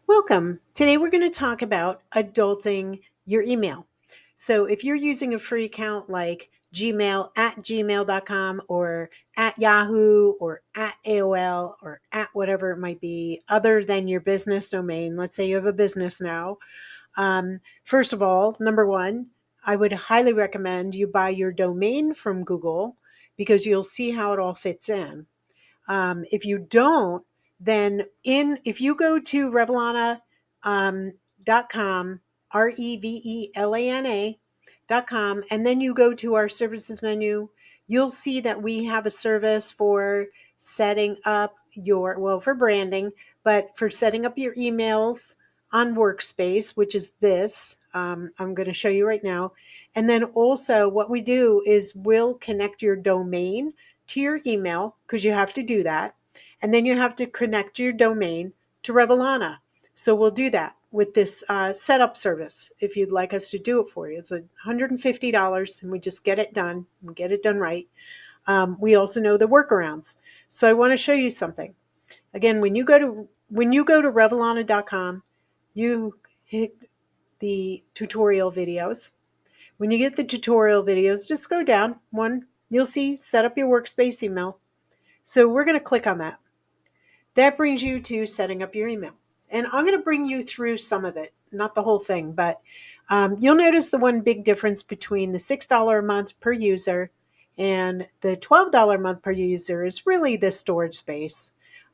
Welcome. Today we're going to talk about adulting your email. So if you're using a free account like Gmail at gmail.com or at Yahoo or at AOL or at whatever it might be, other than your business domain, let's say you have a business now. First of all, number one, I would highly recommend you buy your domain from Google because you'll see how it all fits in. If you don't, then if you go to Revelana .com, Revelana.com, and then you go to our services menu, you'll see that we have a service for setting up for branding, but for setting up your emails on Workspace, which is this. I'm going to show you right now. And then also, what we do is we'll connect your domain to your email because you have to do that. And then you have to connect your domain to Revelana. So we'll do that with this setup service if you'd like us to do it for you. It's $150 and we just get it done and get it done right. We also know the workarounds. So I want to show you something. Again, when you go to Revelana.com, you hit the tutorial videos. When you get the tutorial videos, just go down one. You'll see set up your workspace email. So we're going to click on that. That brings you to setting up your email. And I'm going to bring you through some of it, not the whole thing, but you'll notice the one big difference between the $6 a month per user and the $12 a month per user is really the storage space.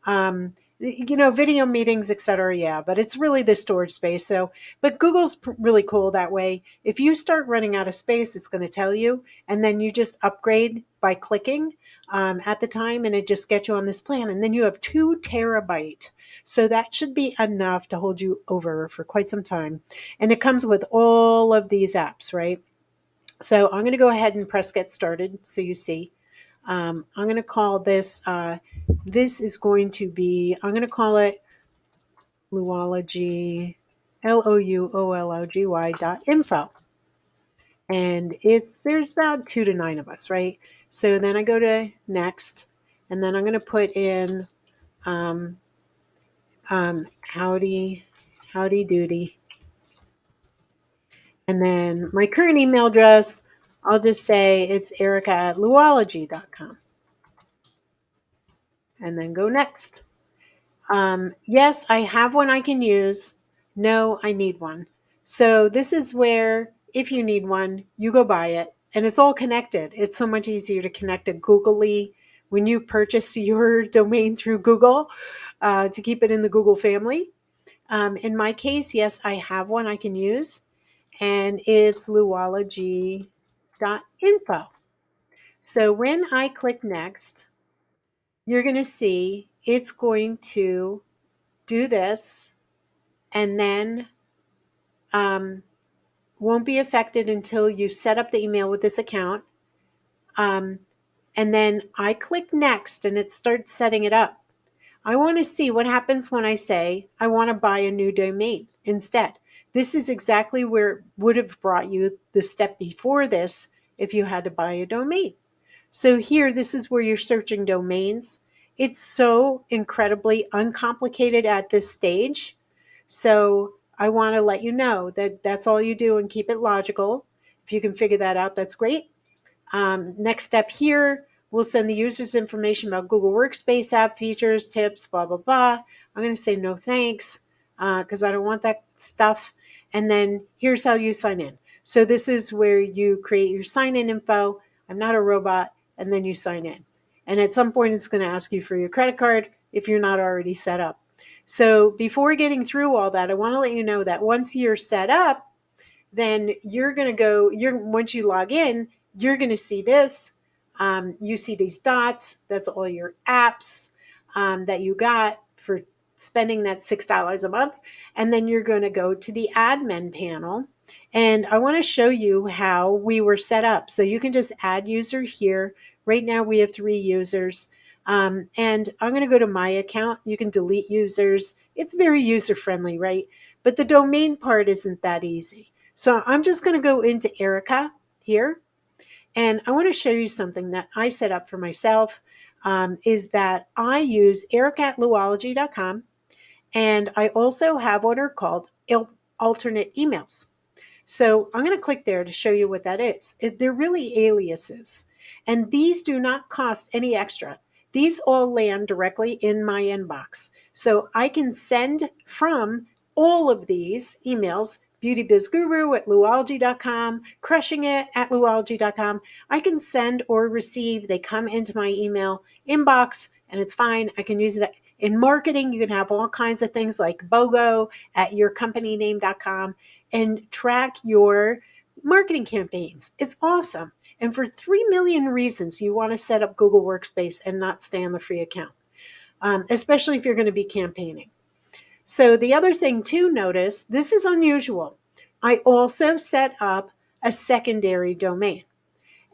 Video meetings, etc. Yeah, but it's really the storage space. So, but Google's really cool that way. If you start running out of space, it's going to tell you, and then you just upgrade by clicking at the time, and it just gets you on this plan. And then you have 2 terabyte. So that should be enough to hold you over for quite some time. And it comes with all of these apps, right? So I'm going to go ahead and press get started so you see. I'm going to call this, this is going to be, I'm going to call it Louology, Louology.info. And there's about 2 to 9 of us, right? So then I go to next, and then I'm going to put in um, howdy doody. And then my current email address, I'll just say it's Erica at Louology.com. And then go next. Yes, I have one I can use. No, I need one. So this is where, if you need one, you go buy it. And it's all connected. It's so much easier to connect to Googly when you purchase your domain through Google to keep it in the Google family. In my case, yes, I have one I can use. And it's Louology.info. So when I click next, you're going to see it's going to do this and then won't be affected until you set up the email with this account. And then I click next and it starts setting it up. I want to see what happens when I say I want to buy a new domain instead. This is exactly where it would have brought you the step before this if you had to buy a domain. So here, this is where you're searching domains. It's so incredibly uncomplicated at this stage. So I want to let you know that that's all you do and keep it logical. If you can figure that out, that's great. Next step here, we'll send the users information about Google Workspace app features, tips, blah, blah, blah. I'm going to say no thanks because I don't want that stuff. And then here's how you sign in. So this is where you create your sign-in info. I'm not a robot. And then you sign in. And at some point, it's going to ask you for your credit card if you're not already set up. So before getting through all that, I want to let you know that once you're set up, then you're going to once you log in, you're going to see this. You see these dots. That's all your apps that you got for spending that $6 a month. And then you're going to go to the admin panel. And I want to show you how we were set up. So you can just add user here. Right now we have 3 users. And I'm going to go to my account. You can delete users. It's very user friendly, right? But the domain part isn't that easy. So I'm just going to go into Erica here. And I want to show you something that I set up for myself is that I use erica@louology.com. And I also have what are called alternate emails. So I'm going to click there to show you what that is. They're really aliases. And these do not cost any extra. These all land directly in my inbox. So I can send from all of these emails, beautybizguru at Louology.com, crushing it at Louology.com. I can send or receive. They come into my email inbox and it's fine. I can use it in marketing. You can have all kinds of things like BOGO at yourcompanyname.com and track your marketing campaigns. It's awesome. And for 3 million reasons, you want to set up Google Workspace and not stay on the free account, especially if you're going to be campaigning. So the other thing to notice, this is unusual. I also set up a secondary domain.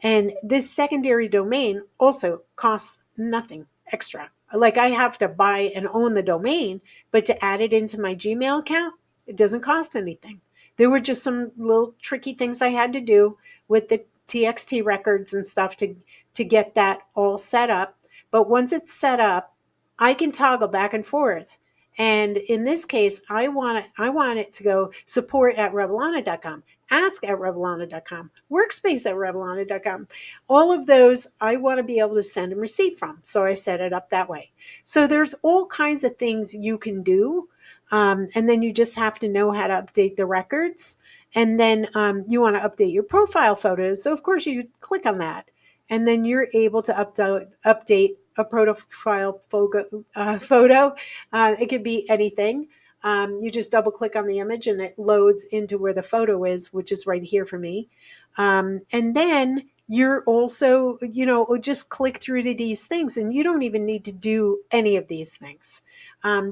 And this secondary domain also costs nothing extra. Like I have to buy and own the domain, but to add it into my Gmail account, it doesn't cost anything. There were just some little tricky things I had to do with the TXT records and stuff to get that all set up. But once it's set up, I can toggle back and forth. And in this case, I want it to go support at Revelana.com, ask at Revelana.com, workspace at Revelana.com. All of those I want to be able to send and receive from. So I set it up that way. So there's all kinds of things you can do. And then you just have to know how to update the records. And then you want to update your profile photos. So of course you click on that. And then you're able to update a profile photo. It could be anything. You just double click on the image and it loads into where the photo is, which is right here for me. And then you're also, just click through to these things and you don't even need to do any of these things.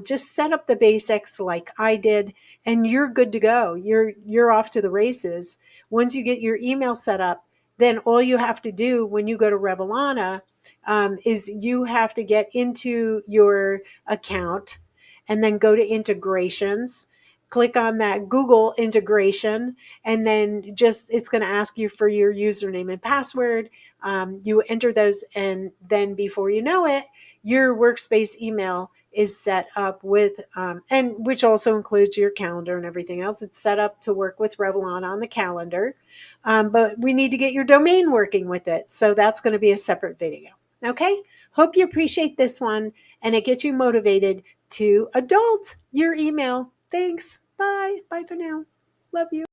Just set up the basics like I did and you're good to go. You're off to the races. Once you get your email set up, then all you have to do when you go to Revelana is you have to get into your account and then go to integrations, click on that Google integration, and then it's going to ask you for your username and password. You enter those, and then before you know it, your workspace email is set up with, and which also includes your calendar and everything else. It's set up to work with Revelana on the calendar. But we need to get your domain working with it. So that's going to be a separate video. Okay. Hope you appreciate this one and it gets you motivated to adult your email. Thanks. Bye. Bye for now. Love you.